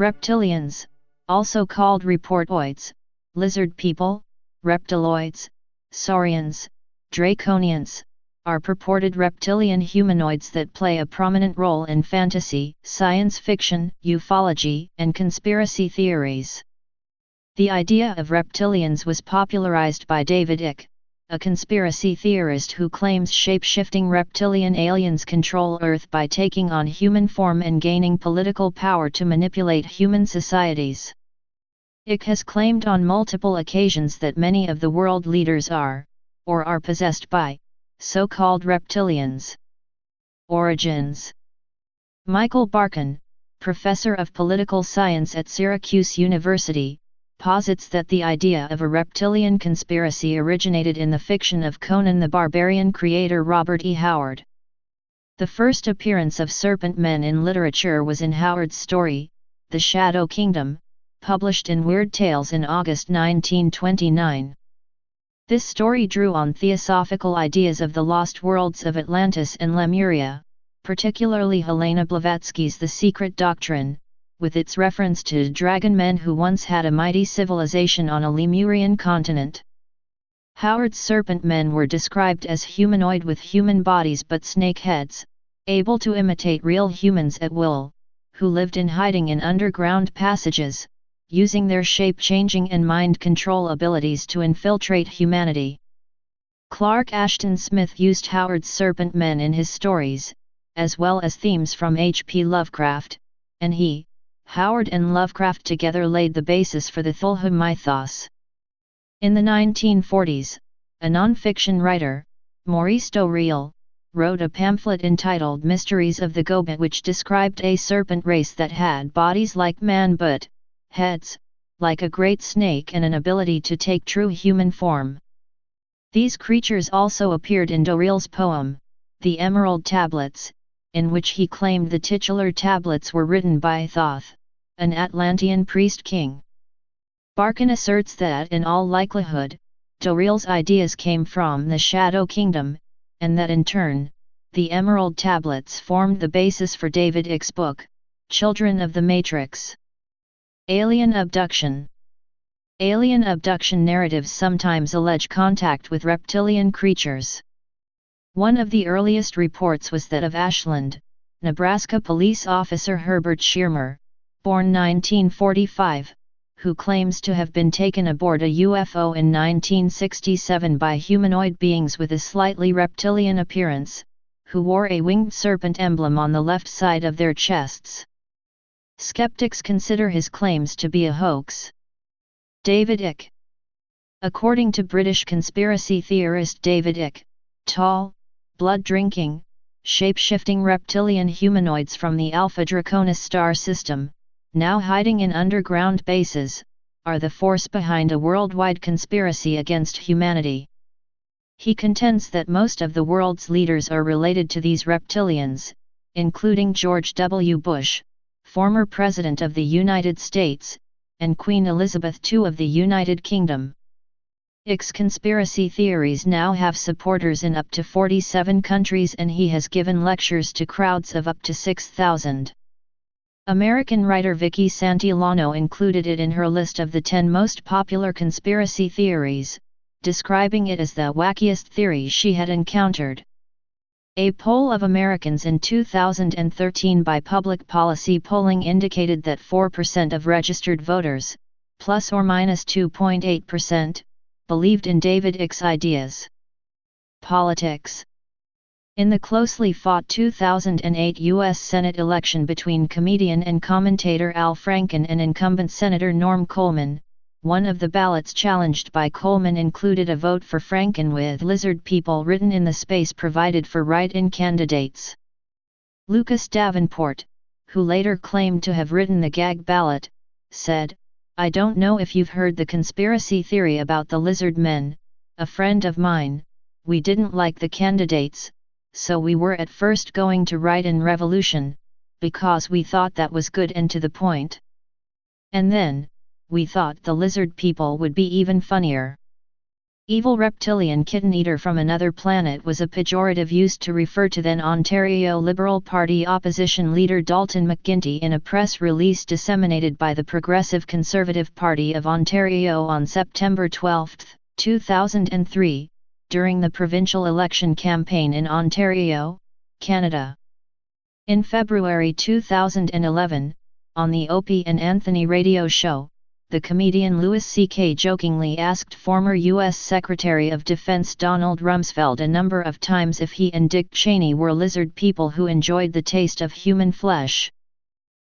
Reptilians, also called reptoids, lizard people, reptiloids, saurians, Draconians, are purported reptilian humanoids that play a prominent role in fantasy, science fiction, ufology, and conspiracy theories. The idea of reptilians was popularized by David Icke, a conspiracy theorist who claims shape-shifting reptilian aliens control Earth by taking on human form and gaining political power to manipulate human societies. Icke has claimed on multiple occasions that many of the world leaders are, or are possessed by, so-called reptilians. Origins. Michael Barkan, professor of political science at Syracuse University, posits that the idea of a reptilian conspiracy originated in the fiction of Conan the Barbarian creator Robert E. Howard. The first appearance of serpent men in literature was in Howard's story, The Shadow Kingdom, published in Weird Tales in August 1929. This story drew on theosophical ideas of the lost worlds of Atlantis and Lemuria, particularly Helena Blavatsky's The Secret Doctrine, with its reference to dragon men who once had a mighty civilization on a Lemurian continent. Howard's serpent men were described as humanoid with human bodies but snake heads, able to imitate real humans at will, who lived in hiding in underground passages, using their shape-changing and mind control abilities to infiltrate humanity. Clark Ashton Smith used Howard's serpent men in his stories, as well as themes from H.P. Lovecraft, and Howard and Lovecraft together laid the basis for the Cthulhu mythos. In the 1940s, a non-fiction writer, Maurice Doreal, wrote a pamphlet entitled Mysteries of the Gobet, which described a serpent race that had bodies like man but heads like a great snake and an ability to take true human form. These creatures also appeared in Doreal's poem, The Emerald Tablets, in which he claimed the titular tablets were written by Thoth, an Atlantean priest-king. Barkan asserts that in all likelihood, Doreal's ideas came from the Shadow Kingdom, and that in turn, the Emerald Tablets formed the basis for David Icke's book, Children of the Matrix. Alien abduction. Alien abduction narratives sometimes allege contact with reptilian creatures. One of the earliest reports was that of Ashland, Nebraska police officer Herbert Schirmer, born 1945, who claims to have been taken aboard a UFO in 1967 by humanoid beings with a slightly reptilian appearance, who wore a winged serpent emblem on the left side of their chests. Skeptics consider his claims to be a hoax. David Icke. According to British conspiracy theorist David Icke, tall, blood-drinking, shape-shifting reptilian humanoids from the Alpha Draconis star system, now hiding in underground bases, are the force behind a worldwide conspiracy against humanity. He contends that most of the world's leaders are related to these reptilians, including George W. Bush, former President of the United States, and Queen Elizabeth II of the United Kingdom. Icke's conspiracy theories now have supporters in up to 47 countries, and he has given lectures to crowds of up to 6,000. American writer Vicky Santillano included it in her list of the 10 most popular conspiracy theories, describing it as the wackiest theory she had encountered. A poll of Americans in 2013 by Public Policy Polling indicated that 4% of registered voters, plus or minus 2.8%, believed in David Icke's ideas. Politics. In the closely fought 2008 U.S. Senate election between comedian and commentator Al Franken and incumbent Senator Norm Coleman, one of the ballots challenged by Coleman included a vote for Franken with lizard people written in the space provided for write-in candidates. Lucas Davenport, who later claimed to have written the gag ballot, said, "I don't know if you've heard the conspiracy theory about the lizard men, a friend of mine, we didn't like the candidates, so we were at first going to write-in revolution, because we thought that was good and to the point. And then, we thought the lizard people would be even funnier." Evil reptilian kitten-eater from another planet was a pejorative used to refer to then Ontario Liberal Party opposition leader Dalton McGuinty in a press release disseminated by the Progressive Conservative Party of Ontario on September 12, 2003, during the provincial election campaign in Ontario, Canada. In February 2011, on the Opie and Anthony radio show, the comedian Louis C.K. jokingly asked former U.S. Secretary of Defense Donald Rumsfeld a number of times if he and Dick Cheney were lizard people who enjoyed the taste of human flesh.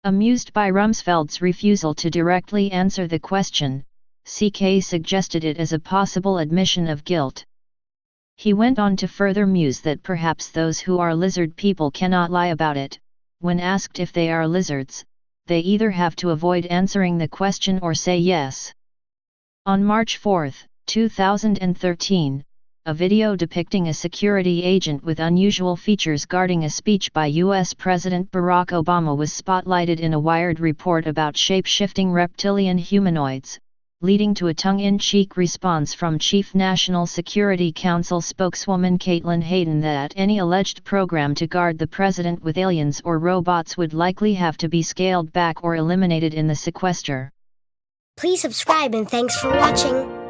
Amused by Rumsfeld's refusal to directly answer the question, C.K. suggested it as a possible admission of guilt. He went on to further muse that perhaps those who are lizard people cannot lie about it. When asked if they are lizards, they either have to avoid answering the question or say yes. On March 4, 2013, a video depicting a security agent with unusual features guarding a speech by U.S. President Barack Obama was spotlighted in a Wired report about shape-shifting reptilian humanoids, leading to a tongue-in-cheek response from Chief National Security Council spokeswoman Caitlin Hayden that any alleged program to guard the president with aliens or robots would likely have to be scaled back or eliminated in the sequester. Please subscribe and thanks for watching.